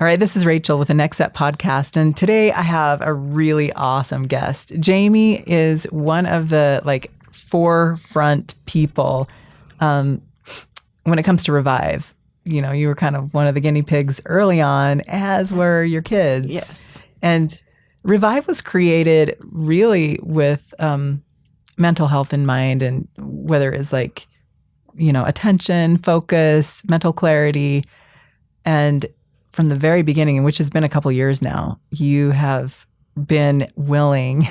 All right, this is Rachel with the Next Step podcast, and today I have a really awesome guest. Jamie is one of the forefront people when it comes to Revive. You know, you were kind of one of the guinea pigs early on, as were your kids. Yes. And Revive was created really with mental health in mind, and whether it's attention, focus, mental clarity, and from the very beginning, which has been a couple years now, you have been willing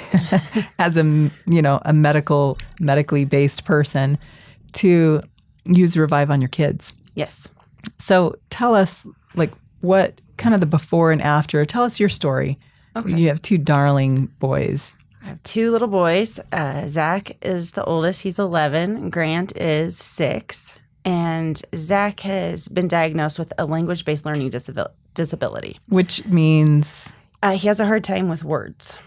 as a medically based person to use Revive on your kids. Yes. So tell us what kind of the before and after. Tell us your story. Okay. You have two darling boys. I have two little boys. Zach is the oldest. He's 11. Grant is 6. And Zach has been diagnosed with a language-based learning disability. Which means? He has a hard time with words.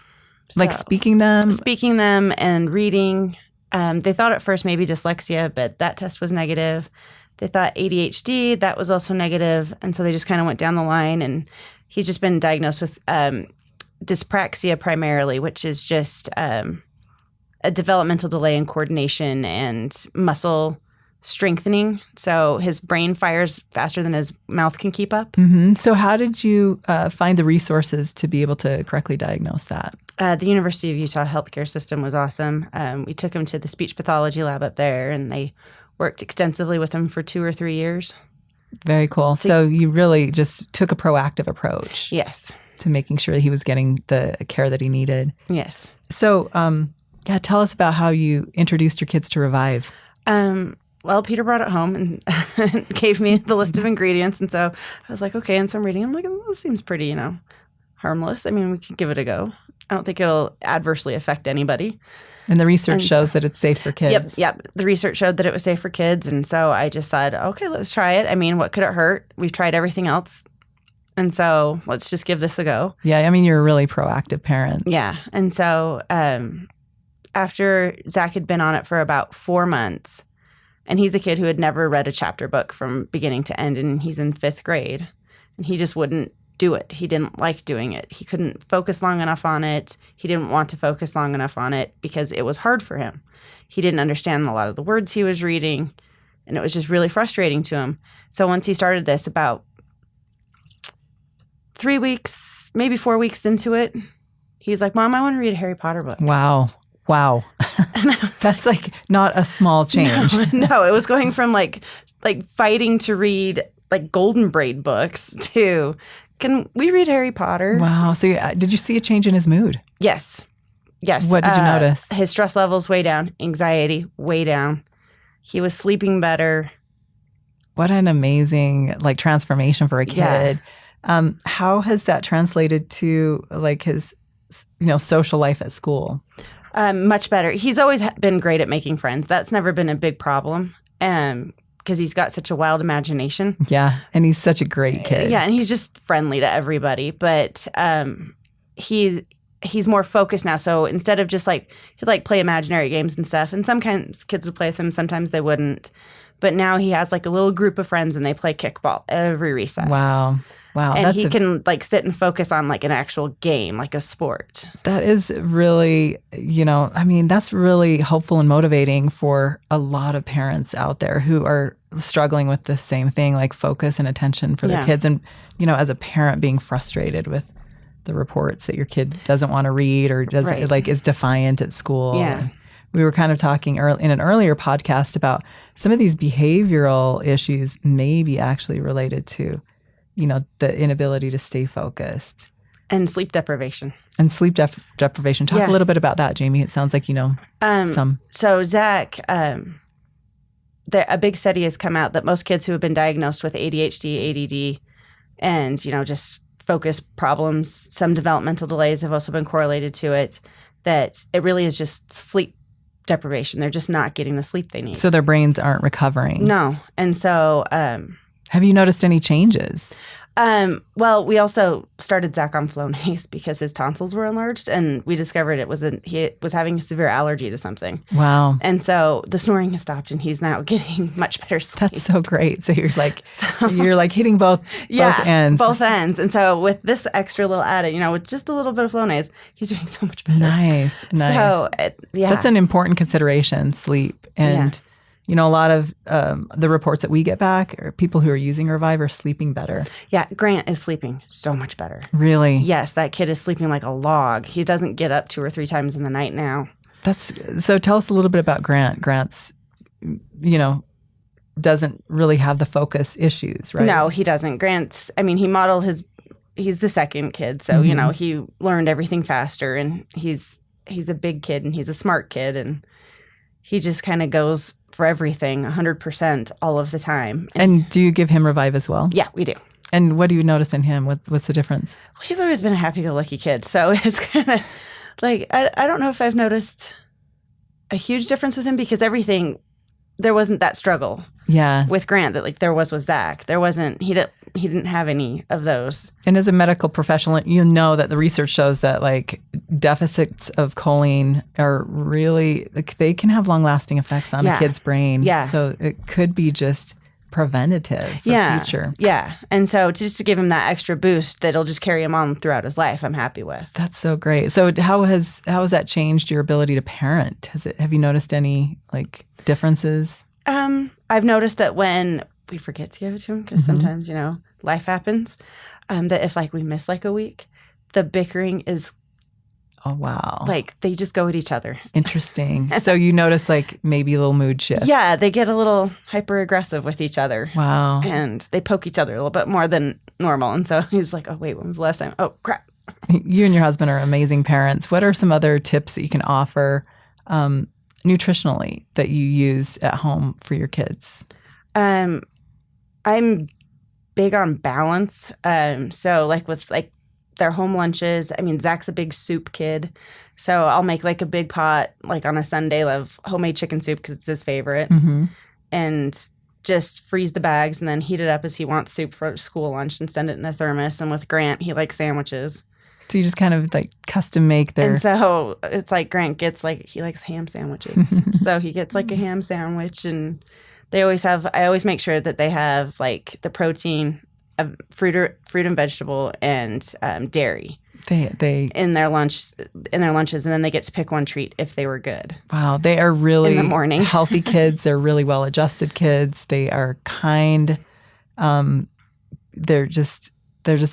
Speaking them? Speaking them and reading. They thought at first maybe dyslexia, but that test was negative. They thought ADHD, that was also negative. And so they just kind of went down the line. And he's just been diagnosed with dyspraxia primarily, which is just a developmental delay in coordination and muscle strengthening. So his brain fires faster than his mouth can keep up. Mm-hmm. So how did you find the resources to be able to correctly diagnose that? The University of Utah healthcare system was awesome. We took him to the speech pathology lab up there, and they worked extensively with him for 2 or 3 years. Very cool. So you really just took a proactive approach. Yes. To making sure that he was getting the care that he needed. Yes. So, tell us about how you introduced your kids to Revive. Well, Peter brought it home and gave me the list of ingredients. And so I was like, okay. And so I'm reading. I'm like, oh, this seems pretty, harmless. I mean, we could give it a go. I don't think it'll adversely affect anybody. And the research shows that it's safe for kids. Yep. The research showed that it was safe for kids. And so I just said, okay, let's try it. I mean, what could it hurt? We've tried everything else. And so let's just give this a go. Yeah. I mean, you're a really proactive parent. Yeah. And so after Zach had been on it for about 4 months, and he's a kid who had never read a chapter book from beginning to end, and he's in 5th grade, and he just wouldn't do it. He didn't like doing it. He couldn't focus long enough on it. He didn't want to focus long enough on it because it was hard for him. He didn't understand a lot of the words he was reading, and it was just really frustrating to him. So once he started this, about 3 weeks, maybe 4 weeks into it, he's like, Mom, I want to read a Harry Potter book. Wow. That's not a small change. No, it was going from fighting to read Golden Braid books to, can we read Harry Potter? Wow. So did you see a change in his mood? Yes. What did you notice? His stress levels way down, anxiety way down. He was sleeping better. What an amazing transformation for a kid. Yeah. How has that translated to his social life at school? Much better. He's always been great at making friends. That's never been a big problem because he's got such a wild imagination. Yeah, and he's such a great kid. Yeah, and he's just friendly to everybody. But he's more focused now. So instead of just he'd play imaginary games and stuff, and sometimes kids would play with him, sometimes they wouldn't. But now he has a little group of friends, and they play kickball every recess. Wow. And he can sit and focus on an actual game, a sport. That is really, that's really hopeful and motivating for a lot of parents out there who are struggling with the same thing, focus and attention for their kids. And, as a parent being frustrated with the reports that your kid doesn't want to read or doesn't is defiant at school. Yeah. And we were kind of talking in an earlier podcast about some of these behavioral issues may be actually related to the inability to stay focused. And sleep deprivation. Deprivation. Talk a little bit about that, Jamie. It sounds like some. So Zach, a big study has come out that most kids who have been diagnosed with ADHD, ADD, and, just focus problems, some developmental delays have also been correlated to it, that it really is just sleep deprivation. They're just not getting the sleep they need. So their brains aren't recovering. No. And so... have you noticed any changes? Well, we also started Zach on Flonase because his tonsils were enlarged, and we discovered he was having a severe allergy to something. Wow. And so the snoring has stopped, and he's now getting much better sleep. That's so great. So you're like hitting both ends. Both ends. And so with this extra little added, with just a little bit of Flonase, he's doing so much better. Nice. So that's an important consideration, sleep. And a lot of the reports that we get back are people who are using Revive are sleeping better. Yeah, Grant is sleeping so much better. Really? Yes, that kid is sleeping like a log. He doesn't get up 2 or 3 times in the night now. So tell us a little bit about Grant. Grant's, doesn't really have the focus issues, right? No, he doesn't. He's the second kid, so, he learned everything faster, and he's a big kid, and he's a smart kid, and he just kind of goes for everything 100% all of the time. And do you give him Revive as well? Yeah, we do. And what do you notice in him? What's the difference? Well, he's always been a happy-go-lucky kid, so it's kind of like, I don't know if I've noticed a huge difference with him, because there wasn't that struggle with Grant that like there was with Zach. There wasn't, he didn't have any of those. And as a medical professional, you know that the research shows that like deficits of choline are really, like, they can have long-lasting effects on a kid's brain. Yeah. So it could be just preventative for future. Yeah. And so just to give him that extra boost that'll just carry him on throughout his life, I'm happy with. That's so great. So how has that changed your ability to parent? Have you noticed any like differences? I've noticed that when we forget to give it to him, because sometimes, life happens, that if like we miss like a week, the bickering is, oh, wow. Like they just go at each other. Interesting. So you notice like maybe a little mood shift. Yeah, they get a little hyper aggressive with each other. Wow. And they poke each other a little bit more than normal. And so he was like, oh, wait, when was the last time? Oh, crap. You and your husband are amazing parents. What are some other tips that you can offer nutritionally that you use at home for your kids? I'm big on balance. So like with like their home lunches, Zach's a big soup kid. So I'll make like a big pot, like on a Sunday, of homemade chicken soup because it's his favorite. And just freeze the bags and then heat it up as he wants soup for school lunch and send it in a thermos. And with Grant, he likes sandwiches. So you just kind of like custom make their... And so it's like Grant gets like, he likes ham sandwiches. So he gets like a ham sandwich, and I always make sure that they have like the protein of fruit and vegetable and dairy. They in their lunches, and then they get to pick one treat if they were good. Wow, they are really in the morning. healthy kids. They're really well-adjusted kids. They are kind. They're just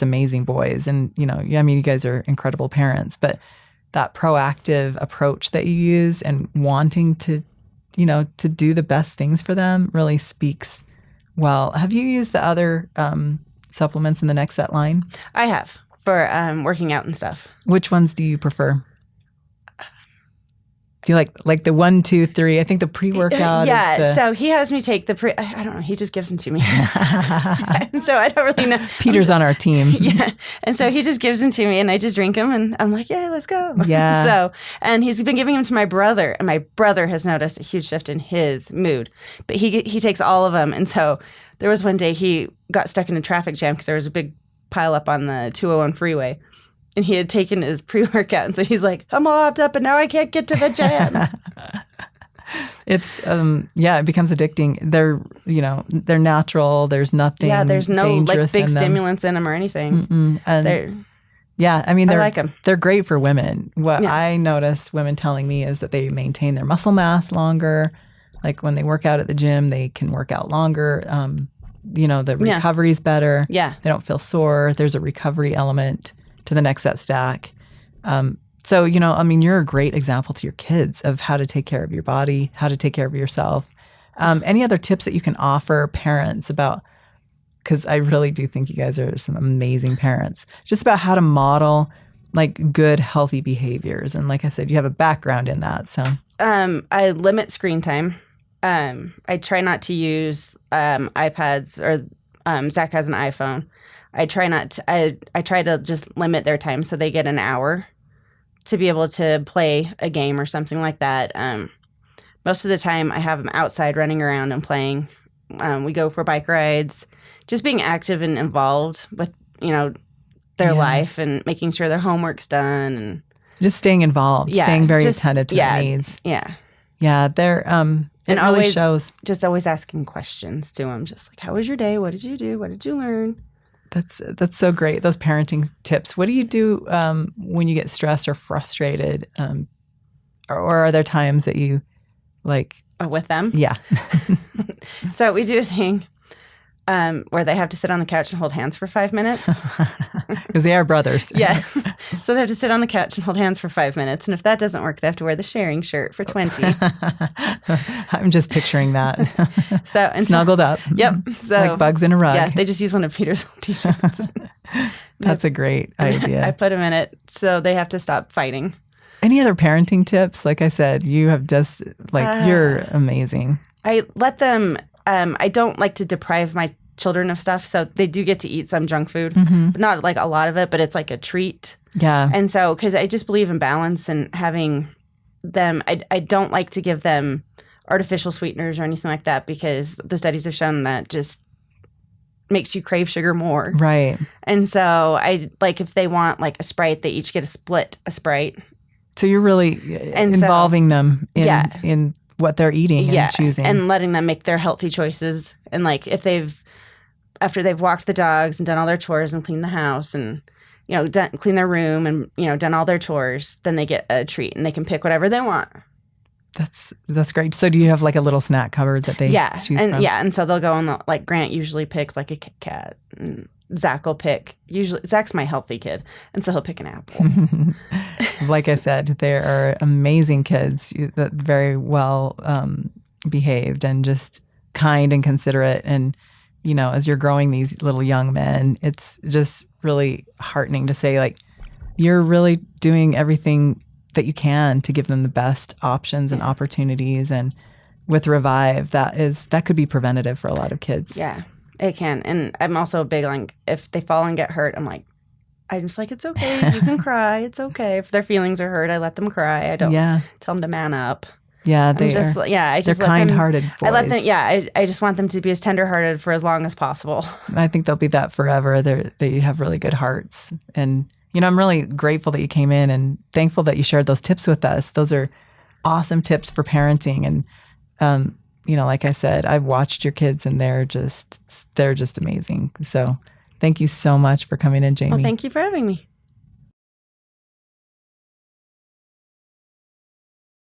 amazing boys. And, you guys are incredible parents, but that proactive approach that you use and wanting to do the best things for them really speaks well. Have you used the other supplements in the Next Set line? I have, for working out and stuff. Which ones do you prefer? Do you like the 1, 2, 3? I think the pre-workout. Yeah. So he has me take the I don't know. He just gives them to me. And so I don't really know. Peter's on our team. Yeah. And so he just gives them to me, and I just drink them, and I'm like, yeah, let's go. Yeah. So, and he's been giving them to my brother, and my brother has noticed a huge shift in his mood, but he takes all of them. And so there was one day he got stuck in a traffic jam because there was a big pile up on the 201 freeway. And he had taken his pre-workout, and so he's like, I'm all hopped up, and now I can't get to the jam. It's, it becomes addicting. They're natural. There's nothing. Yeah, there's no like big in stimulants in them or anything. And I like them. They're great for women. What I notice women telling me is that they maintain their muscle mass longer. Like when they work out at the gym, they can work out longer. The recovery's better. Yeah. They don't feel sore. There's a recovery element to the Next Set stack. You're a great example to your kids of how to take care of your body, how to take care of yourself. Any other tips that you can offer parents about, because I really do think you guys are some amazing parents, just about how to model like good, healthy behaviors. And like I said, you have a background in that. So I limit screen time. I try not to use iPads, or Zach has an iPhone. I try to just limit their time so they get an hour to be able to play a game or something like that. Most of the time I have them outside running around and playing We go for bike rides, just being active and involved with, their Yeah. life and making sure their homework's done and Just staying involved, staying very attentive to their needs. Yeah. Yeah, they're it And really always shows. just always asking questions to them, just like, how was your day? What did you do? What did you learn? That's so great. Those parenting tips. What do you do when you get stressed or frustrated? Or are there times that you like? With them? Yeah. So we do a thing where they have to sit on the couch and hold hands for 5 minutes. Because they are brothers. Yeah. So they have to sit on the couch and hold hands for 5 minutes. And if that doesn't work, they have to wear the sharing shirt for 20. I'm just picturing that. Snuggled up. Yep. So, like bugs in a rug. Yeah, they just use one of Peter's old t-shirts. That's a great idea. I put them in it, so they have to stop fighting. Any other parenting tips? Like I said, you have just, you're amazing. I let them, I don't like to deprive my children of stuff, so they do get to eat some junk food, but not like a lot of it, but it's like a treat. Yeah. And so, because I just believe in balance and having them, I don't like to give them artificial sweeteners or anything like that, because the studies have shown that just makes you crave sugar more. Right. And so I like, if they want like a Sprite, they each get a Sprite. So you're really involving them in what they're eating and choosing. And letting them make their healthy choices. And like after they've walked the dogs and done all their chores and cleaned the house and, clean their room and, done all their chores, then they get a treat and they can pick whatever they want. That's great. So do you have like a little snack cupboard that they choose from? Yeah. And so they'll go and like Grant usually picks like a Kit Kat. And Zach will pick, Zach's my healthy kid, and so he'll pick an apple. Like I said, they are amazing kids, that very well behaved and just kind and considerate. And, as you're growing these little young men, it's just really heartening to say, like, you're really doing everything that you can to give them the best options and opportunities. And with Revive, that could be preventative for a lot of kids. Yeah. It can. And I'm also big on, if they fall and get hurt, I'm just like, it's okay. You can cry. It's okay. If their feelings are hurt, I let them cry. I don't tell them to man up. Yeah, I just they're kind-hearted boys. I let them. Yeah, I just want them to be as tender-hearted for as long as possible. I think they'll be that forever. They have really good hearts. And, I'm really grateful that you came in and thankful that you shared those tips with us. Those are awesome tips for parenting. And, like I said, I've watched your kids and they're just amazing. So thank you so much for coming in, Jamie. Well, thank you for having me.